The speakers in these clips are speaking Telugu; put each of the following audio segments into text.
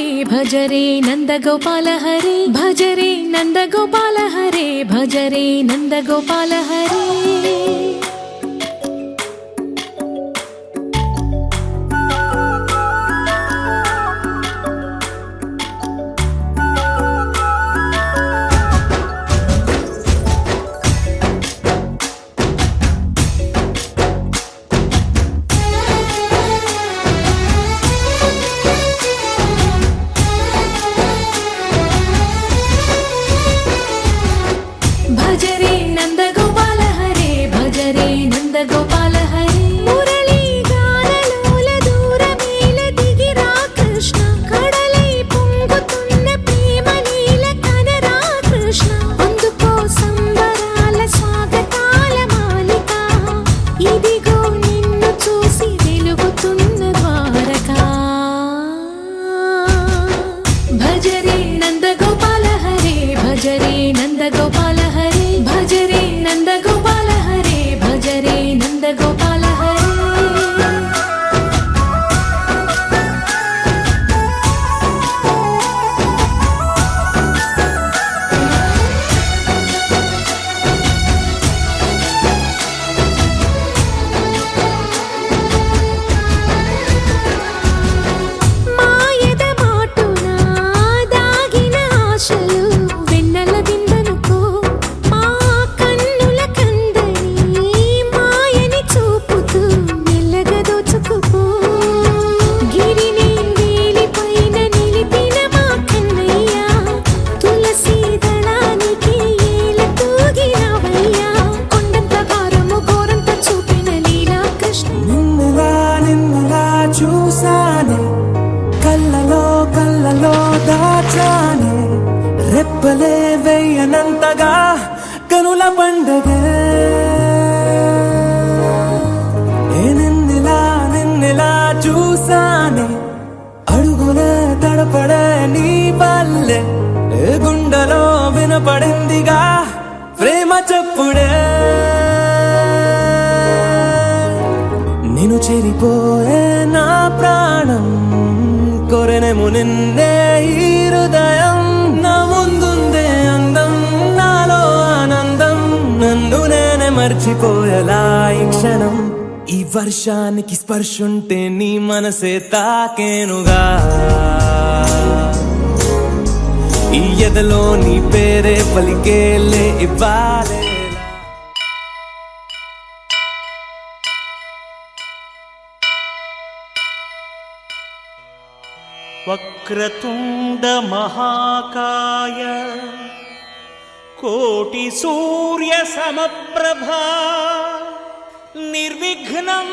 हरे भज रे नंद गोपाल हरे भज रे नंद गोपाल हरे भज रे नंद गोपाल हरे भज रे नंद गोपाल हरे भज रे नंद गोपाल हरे मुरली गानलोल दूरमेल दिगिरा कृष्ण कड़लै పొంగుతున్న ప్రేమ నీల కనరా కృష్ణ అందుకో సంబరాల స్వాగతాల మాలిక ఇదిగో నిన్ను చూసి వెలుగుతున్న ద్వారకా భజ రే నంద గోపాల హరే భజ రే నంద గోపాల हरे भज रे नंद गोपाल हरे भज रे नंद गोपाल हरे మాయద మాటున దాగిన ఆశలు వెన్నెల విందనుకో మా కన్నుల కందని మాయని చూపుతూ మెల్లగా దోచుకుపో గిరిని వేలిపైన నిలిపిన మా కన్నయ్య తులసి దళానికి ఏల తూగినవయ్యా కొండంత భారము గోరంత చూపిన లీలా కృష్ణ నిన్నులా చూసానే కళ్ళలో దాచానే రెప్పలే వెయ్యనంతగా కనుల పండగే నిన్నులా చూసానే అడుగులే తడపడే నీ వల్లే గుండెలో వినపడిందిగా ప్రేమ చెప్పుడే నిన్ను చెరిపోయే నా ప్రాణం కొరెనేమో నిన్నే ఈ హృదయం నా ముందుందే అందం నాలో ఆనందం నన్ను నేనే మర్చిపోయేలా ఈ క్షణం ఈ వర్షానికి స్పర్శుంటే నీ మనసే తాకేనుగా ఈ ఎదలో నీ పేరే పలికేలే ఇవ్వాలే वक्रतुंड महाकाय कोटि सूर्य समप्रभा निर्विघ्नं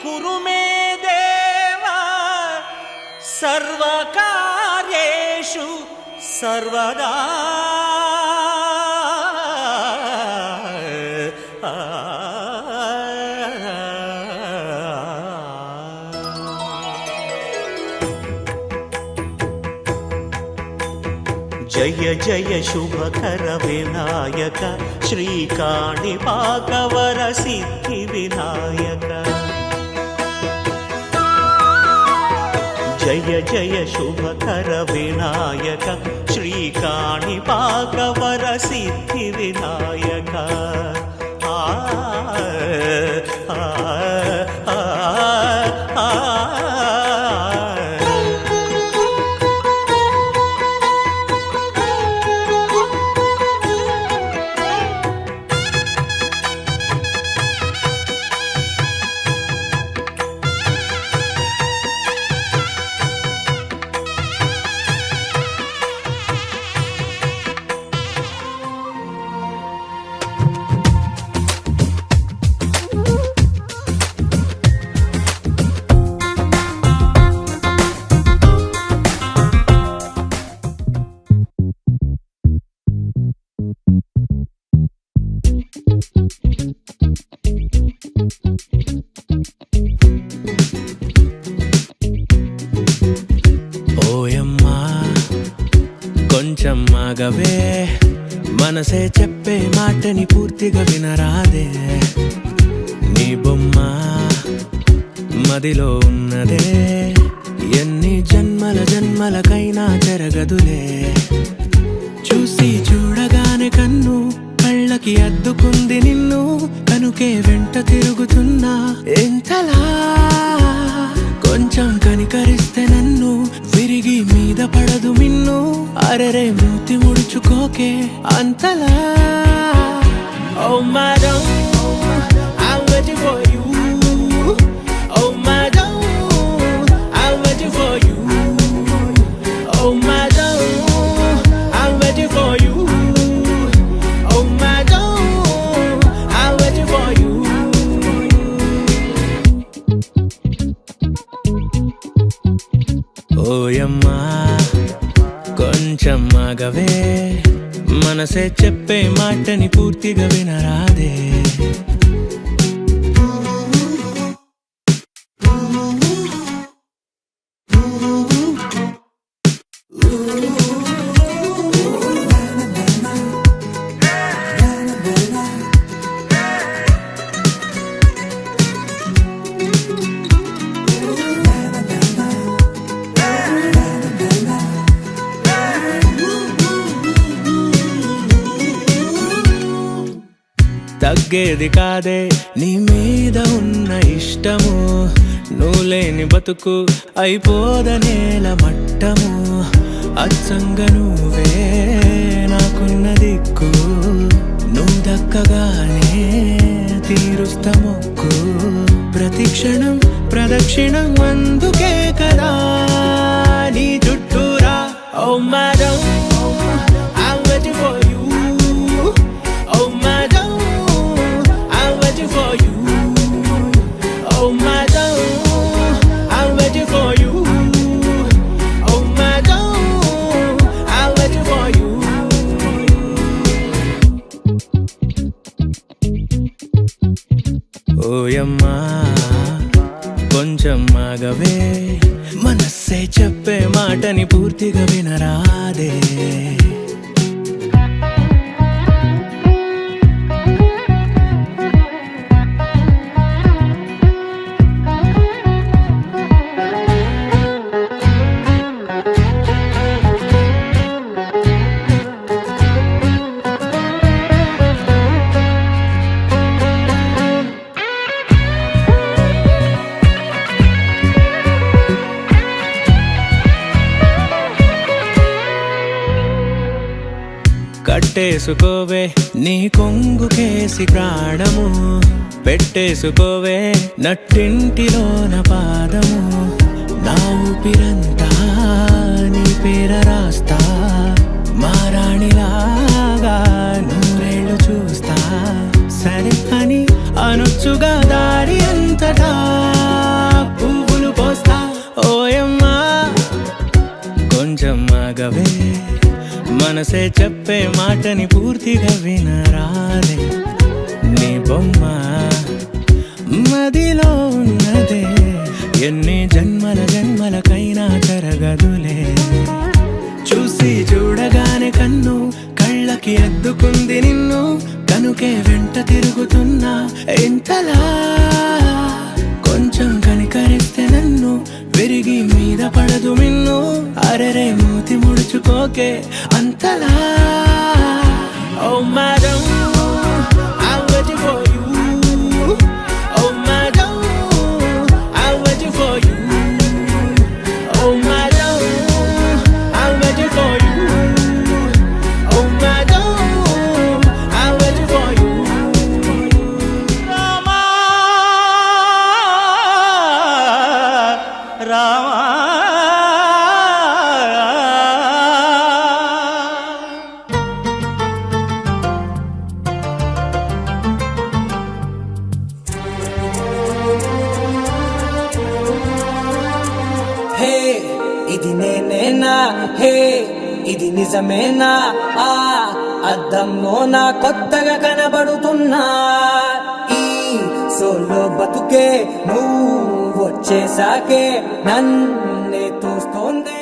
कुरु मे देवा सर्वकार्येषु सर्वदा जय जय शुभकर विनायक श्रीकाणिपाकवर सिद्धि विनायक जय जय शुभकर विनायक श्रीकाणिपाकवर सिद्धि विनायक आ आ आ आ కొంచెం ఆగవే మనసే చెప్పే మాటని పూర్తిగా వినరాదే నీ బొమ్మ మదిలో ఉన్నదే ఎన్ని జన్మల జన్మలకైనా జరగదులే. చూసి చూడగానే కన్ను కళ్ళకి అద్దుకుంది నిన్ను, కనుకే వెంట తిరుగుతున్నా ఎంతలా. కొంచెం కనికరిస్తే నన్ను విరిగి మీద పడదు మిన్ను, అరెరే మూతి ముడుచుకోకే అంతలా. Oh madam, I'm waiting for you. Oh madam, I'm waiting for you. Oh madam, I'm waiting for you. Oh madam, I'm waiting for you. ఓయమ్మా కొంచెం ఆగవే, మనసే చెప్పే మాటని పూర్తిగా వినరాదే. తగ్గేది కాదే నీ మీద ఉన్న ఇష్టము, నువ్వు లేని బతుకు అయిపోదనేల మట్టము. అచ్చంగా నువ్వే నాకున్న దిక్కు, నువ్వు దక్కగానే తీరుస్తా మొక్కు. ప్రతి క్షణం ప్రదక్షిణం అందుకే కదా నీ చుట్టూరా. ఓ madam, I'm waiting for you. Oh madam, I'm waiting for you. Oh madam, I'm waiting for you. Oh madam, I'm waiting for you. ఓయమ్మా కొంచెం ఆగవే, మనస్సే చెప్పే మాటని పూర్తిగా వినరాదే. కట్టేసుకోవే నీ కొంగుకేసి ప్రాణము, పెట్టేసుకోవే నట్టింటిలోన పాదము. నా ఊపిరంతా నీ పేర రాస్తా, మారాణిలాగా నూరేళ్ళు చూస్తా. సరే అని అనొచ్చుగా దారి అంతటా పువ్వులు పోస్తా. ఓయమ్మా కొంచెం ఆగవే, మనసే చెప్పే మాటని పూర్తిగా వినరాదే. నీ బొమ్మ మదిలో ఉన్నదే, ఎన్ని జన్మల జన్మలకైనా జరగదులే. చూసి చూడగానే కన్ను కళ్ళకి అద్దుకుంది నిన్ను, కనుకే వెంట తిరుగుతున్నా ఎంతలా. కొంచెం కనికరిస్తే నన్ను విరిగి మీద పడదు మిన్ను, అరెరే మూతి ముడుచుకోకే అంతలా. Oh madam, I'm waiting for you. Oh madam, I'm waiting for you. Oh madam, I'm waiting for you. Oh madam, I'm waiting for you. Rama, Rama. హే ఇది నేనేనా, హే ఇది నిజమేనా, ఆ అద్దంలో నా కొత్తగా కనబడుతున్నా. ఈ సోలో బతుకే నువ్వు వచ్చేసాకే నన్నే తోస్తోంది.